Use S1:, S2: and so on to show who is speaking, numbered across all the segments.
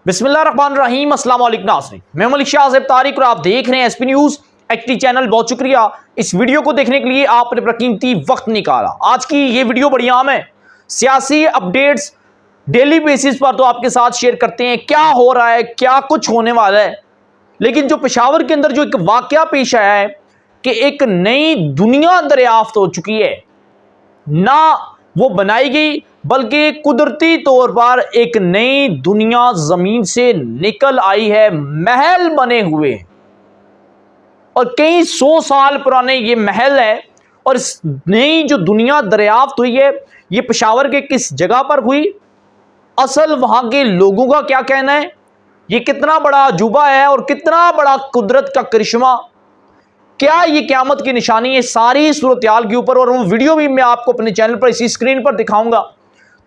S1: بسم اللہ الرحمن الرحیم۔ السلام علیکم ناظرین، میں ملک شاہ زیب طارق اور آپ دیکھ رہے ہیں S P news H D channel. بہت شکریہ اس ویڈیو کو دیکھنے کے لیے، آپ نے اپنا قیمتی وقت نکالا۔ آج کی یہ ویڈیو بڑی عام ہے، سیاسی اپڈیٹس ڈیلی بیسس پر تو آپ کے ساتھ شیئر کرتے ہیں کیا ہو رہا ہے، کیا کچھ ہونے والا ہے۔ لیکن جو پشاور کے اندر جو ایک واقعہ پیش آیا ہے کہ ایک نئی دنیا دریافت ہو چکی ہے، نہ وہ بنائی گئی بلکہ قدرتی طور پر ایک نئی دنیا زمین سے نکل آئی ہے، محل بنے ہوئے ہیں اور کئی سو سال پرانے یہ محل ہے۔ اور اس نئی جو دنیا دریافت ہوئی ہے یہ پشاور کے کس جگہ پر ہوئی، اصل وہاں کے لوگوں کا کیا کہنا ہے، یہ کتنا بڑا عجوبہ ہے اور کتنا بڑا قدرت کا کرشمہ، کیا یہ قیامت کی نشانی ہے، ساری صورتحال کے اوپر اور وہ ویڈیو بھی میں آپ کو اپنے چینل پر اسی اسکرین پر دکھاؤں گا۔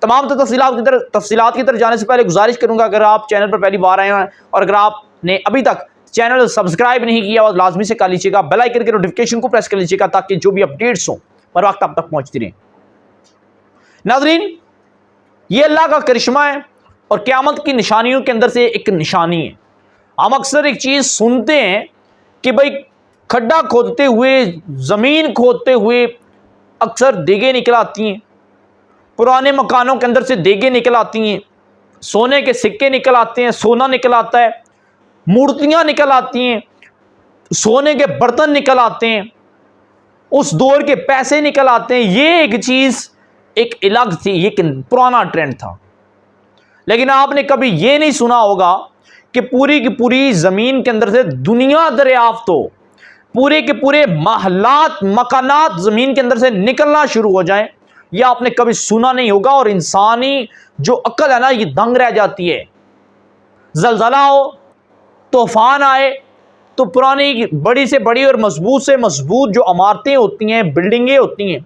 S1: تمام تفصیلات کی طرف جانے سے پہلے گزارش کروں گا، اگر آپ چینل پر پہلی بار آئے ہیں اور اگر آپ نے ابھی تک چینل سبسکرائب نہیں کیا اور لازمی سے کر لیجیے گا، بیل آئیکن کے نوٹیفیکیشن کو پریس کر لیجیے گا تاکہ جو بھی اپڈیٹس ہوں پر وقت آپ تک پہنچتی رہیں۔ ناظرین، یہ اللہ کا کرشمہ ہے اور قیامت کی نشانیوں کے اندر سے ایک نشانی ہے۔ ہم اکثر ایک چیز سنتے ہیں کہ بھائی کھڈا کھودتے ہوئے، زمین کھودتے ہوئے اکثر دیگیں نکل آتی ہیں، پرانے مکانوں کے اندر سے دیگیں نکل آتی ہیں، سونے کے سکے نکل آتے ہیں، سونا نکل آتا ہے، مورتیاں نکل آتی ہیں، سونے کے برتن نکل آتے ہیں، اس دور کے پیسے نکل آتے ہیں۔ یہ ایک چیز ایک الگ تھی، یہ ایک پرانا ٹرینڈ تھا۔ لیکن آپ نے کبھی یہ نہیں سنا ہوگا کہ پوری کی پوری زمین کے اندر سے دنیا دریافت ہو، پورے کے پورے محلات، مکانات زمین کے اندر سے نکلنا شروع ہو جائیں، یہ آپ نے کبھی سنا نہیں ہوگا۔ اور انسانی جو عقل ہے نا یہ دنگ رہ جاتی ہے۔ زلزلہ ہو، طوفان آئے تو پرانی بڑی سے بڑی اور مضبوط سے مضبوط جو عمارتیں ہوتی ہیں، بلڈنگیں ہوتی ہیں،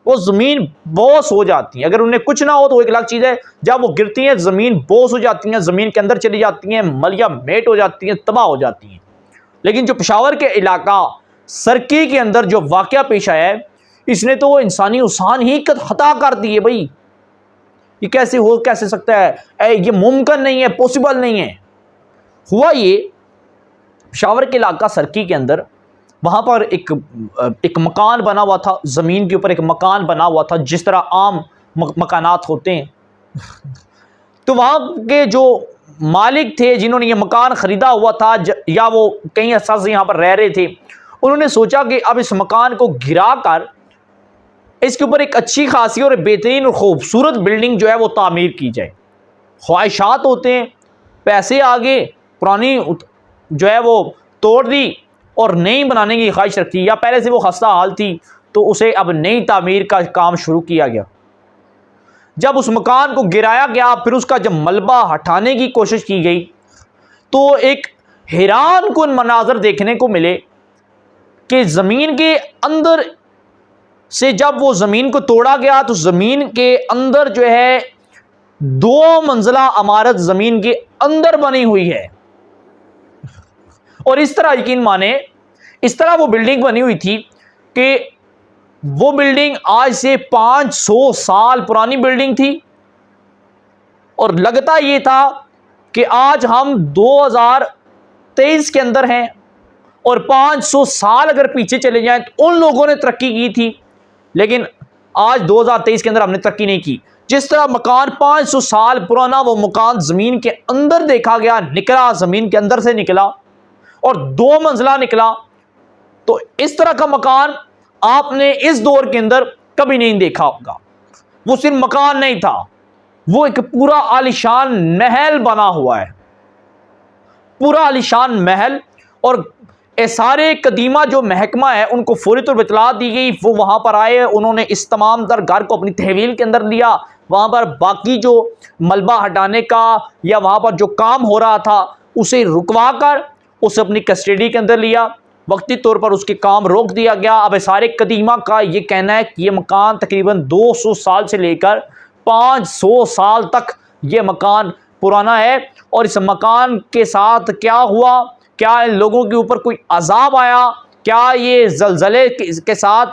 S1: وہ زمین بوس ہو جاتی ہیں۔ اگر انہیں کچھ نہ ہو تو ایک الگ چیز ہے، جب وہ گرتی ہیں زمین بوس ہو جاتی ہیں، زمین کے اندر چلی جاتی ہیں، ملیا میٹ ہو جاتی ہیں، تباہ ہو جاتی ہیں۔ لیکن جو پشاور کے علاقہ سرکی کے اندر جو واقعہ پیش آیا ہے، اس نے تو انسانی اذہان ہی خطا کر دی ہے۔ بھائی یہ کیسے سکتا ہے، یہ ممکن نہیں ہے، پوسیبل نہیں ہے۔ ہوا یہ پشاور کے علاقہ سرکی کے اندر، وہاں پر ایک مکان بنا ہوا تھا، زمین کے اوپر ایک مکان بنا ہوا تھا جس طرح عام مکانات ہوتے ہیں۔ تو وہاں کے جو مالک تھے جنہوں نے یہ مکان خریدا ہوا تھا یا وہ کئی عرصہ سے یہاں پر رہ رہے تھے، انہوں نے سوچا کہ اب اس مکان کو گرا کر اس کے اوپر ایک اچھی خاصی اور بہترین اور خوبصورت بلڈنگ جو ہے وہ تعمیر کی جائے۔ خواہشات ہوتے ہیں، پیسے آگے، پرانی جو ہے وہ توڑ دی اور نئی بنانے کی خواہش رکھی، یا پہلے سے وہ خستہ حال تھی تو اسے اب نئی تعمیر کا کام شروع کیا گیا۔ جب اس مکان کو گرایا گیا، پھر اس کا جب ملبہ ہٹانے کی کوشش کی گئی تو ایک حیران کن مناظر دیکھنے کو ملے کہ زمین کے اندر سے جب وہ زمین کو توڑا گیا تو زمین کے اندر جو ہے 2 منزلہ عمارت زمین کے اندر بنی ہوئی ہے۔ اور اس طرح یقین مانے، اس طرح وہ بلڈنگ بنی ہوئی تھی کہ وہ بلڈنگ آج سے 500 سال پرانی بلڈنگ تھی، اور لگتا یہ تھا کہ آج ہم 2023 کے اندر ہیں اور 500 سال اگر پیچھے چلے جائیں تو ان لوگوں نے ترقی کی تھی، لیکن آج 2023 کے اندر ہم نے ترقی نہیں کی۔ جس طرح مکان 500 سال پرانا، وہ مکان زمین کے اندر دیکھا گیا، نکلا زمین کے اندر سے نکلا اور 2 منزلہ نکلا۔ تو اس طرح کا مکان آپ نے اس دور کے اندر کبھی نہیں دیکھا ہوگا۔ وہ صرف مکان نہیں تھا، وہ ایک پورا عالیشان محل بنا ہوا ہے، پورا عالیشان محل۔ اور سارے قدیمہ جو محکمہ ہے ان کو فوری طور پر اطلاع دی گئی، وہ وہاں پر آئے، انہوں نے اس تمام تر گھر کو اپنی تحویل کے اندر لیا۔ وہاں پر باقی جو ملبہ ہٹانے کا یا وہاں پر جو کام ہو رہا تھا اسے رکوا کر اسے اپنی کسٹڈی کے اندر لیا، وقتی طور پر اس کے کام روک دیا گیا۔ اب سارے قدیمہ کا یہ کہنا ہے کہ یہ مکان تقریباً 200 سال سے لے کر 500 سال تک یہ مکان پرانا ہے۔ اور اس مکان کے ساتھ کیا ہوا، کیا ان لوگوں کے اوپر کوئی عذاب آیا، کیا یہ زلزلے کے ساتھ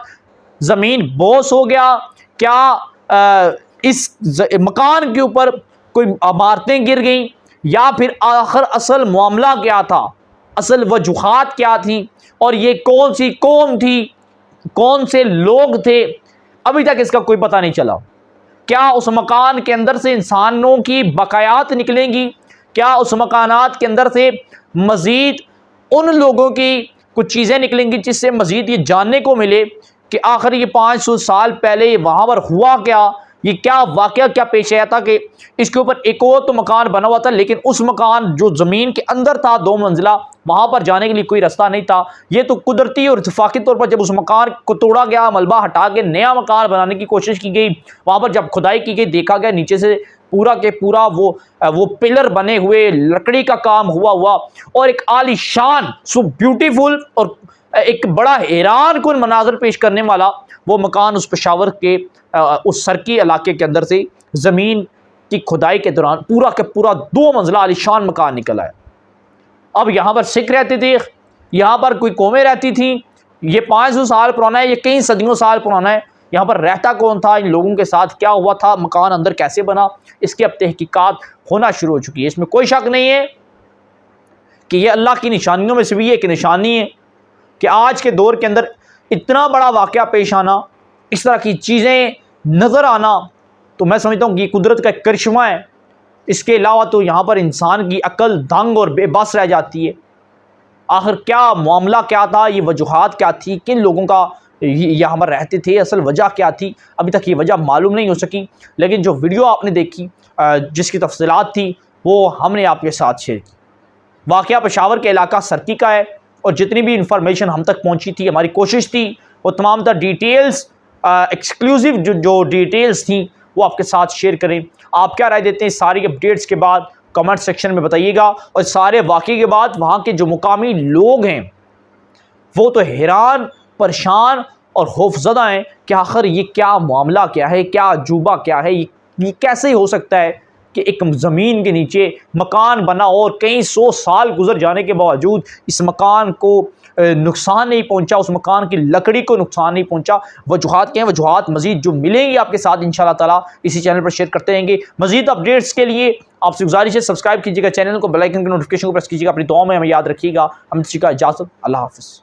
S1: زمین بوس ہو گیا، کیا اس مکان کے اوپر کوئی عمارتیں گر گئیں، یا پھر آخر اصل معاملہ کیا تھا، اصل وجوہات کیا تھیں، اور یہ کون سی قوم تھی، کون سے لوگ تھے، ابھی تک اس کا کوئی پتہ نہیں چلا۔ کیا اس مکان کے اندر سے انسانوں کی بقایات نکلیں گی؟ کیا اس مکانات کے اندر سے مزید ان لوگوں کی کچھ چیزیں نکلیں گی جس سے مزید یہ جاننے کو ملے کہ آخر یہ 500 سال پہلے وہاں پر ہوا کیا، یہ کیا واقعہ کیا پیش آیا تھا کہ اس کے اوپر ایک اور تو مکان بنا ہوا تھا، لیکن اس مکان جو زمین کے اندر تھا 2 منزلہ، وہاں پر جانے کے لیے کوئی رستہ نہیں تھا۔ یہ تو قدرتی اور اتفاقی طور پر جب اس مکان کو توڑا گیا، ملبہ ہٹا کے نیا مکان بنانے کی کوشش کی گئی، وہاں پر جب کھدائی کی گئی، دیکھا گیا نیچے سے پورا کے پورا وہ پلر بنے ہوئے، لکڑی کا کام ہوا اور ایک عالی شان سو بیوٹیفل اور ایک بڑا حیران کن مناظر پیش کرنے والا وہ مکان اس پشاور کے اس سرکی علاقے کے اندر سے زمین کی کھدائی کے دوران پورا کے پورا 2 منزلہ عالی شان مکان نکلا ہے۔ اب یہاں پر سکھ رہتے تھے، یہاں پر کوئی قومیں رہتی تھیں، یہ 500 سال پرانا ہے، یہ کئی صدیوں سال پرانا ہے۔ یہاں پر رہتا کون تھا، ان لوگوں کے ساتھ کیا ہوا تھا، مکان اندر کیسے بنا، اس کی اب تحقیقات ہونا شروع ہو چکی ہے۔ اس میں کوئی شک نہیں ہے کہ یہ اللہ کی نشانیوں میں سے بھی ایک نشانی ہے کہ آج کے دور کے اندر اتنا بڑا واقعہ پیش آنا، اس طرح کی چیزیں نظر آنا، تو میں سمجھتا ہوں کہ یہ قدرت کا ایک کرشمہ ہے۔ اس کے علاوہ تو یہاں پر انسان کی عقل دنگ اور بے بس رہ جاتی ہے۔ آخر کیا معاملہ کیا تھا، یہ وجوہات کیا تھی، کن لوگوں کا یہاں پر رہتے تھے، اصل وجہ کیا تھی، ابھی تک یہ وجہ معلوم نہیں ہو سکی۔ لیکن جو ویڈیو آپ نے دیکھی جس کی تفصیلات تھی وہ ہم نے آپ کے ساتھ شیئر کی۔ واقعہ پشاور کے علاقہ سرکی کا ہے، اور جتنی بھی انفارمیشن ہم تک پہنچی تھی، ہماری کوشش تھی وہ تمام تر ڈیٹیلز ایکسکلوزیو جو ڈیٹیلز تھیں وہ آپ کے ساتھ شیئر کریں۔ آپ کیا رائے دیتے ہیں ساری اپڈیٹس کے بعد کمنٹ سیکشن میں بتائیے گا، اور سارے واقعے کے بعد وہاں کے جو مقامی لوگ ہیں وہ تو حیران، پریشان اور خوفزدہ ہیں کہ آخر یہ کیا معاملہ کیا ہے، کیا عجوبہ کیا ہے، یہ کیسے ہو سکتا ہے کہ ایک زمین کے نیچے مکان بنا اور کئی 100 سال گزر جانے کے باوجود اس مکان کو نقصان نہیں پہنچا، اس مکان کی لکڑی کو نقصان نہیں پہنچا۔ وجوہات کیا ہیں، وجوہات مزید جو ملیں گی آپ کے ساتھ انشاءاللہ تعالیٰ اسی چینل پر شیئر کرتے رہیں گے۔ مزید اپڈیٹس کے لیے آپ سے گزارش ہے سبسکرائب کیجیے گا چینل کو، بیل آئیکن کی نوٹیفیکیشن کو پریس کیجیے گا، اپنی دعاؤں میں ہمیں یاد رکھیے گا۔ ہم کسی کا اجازت، اللہ حافظ۔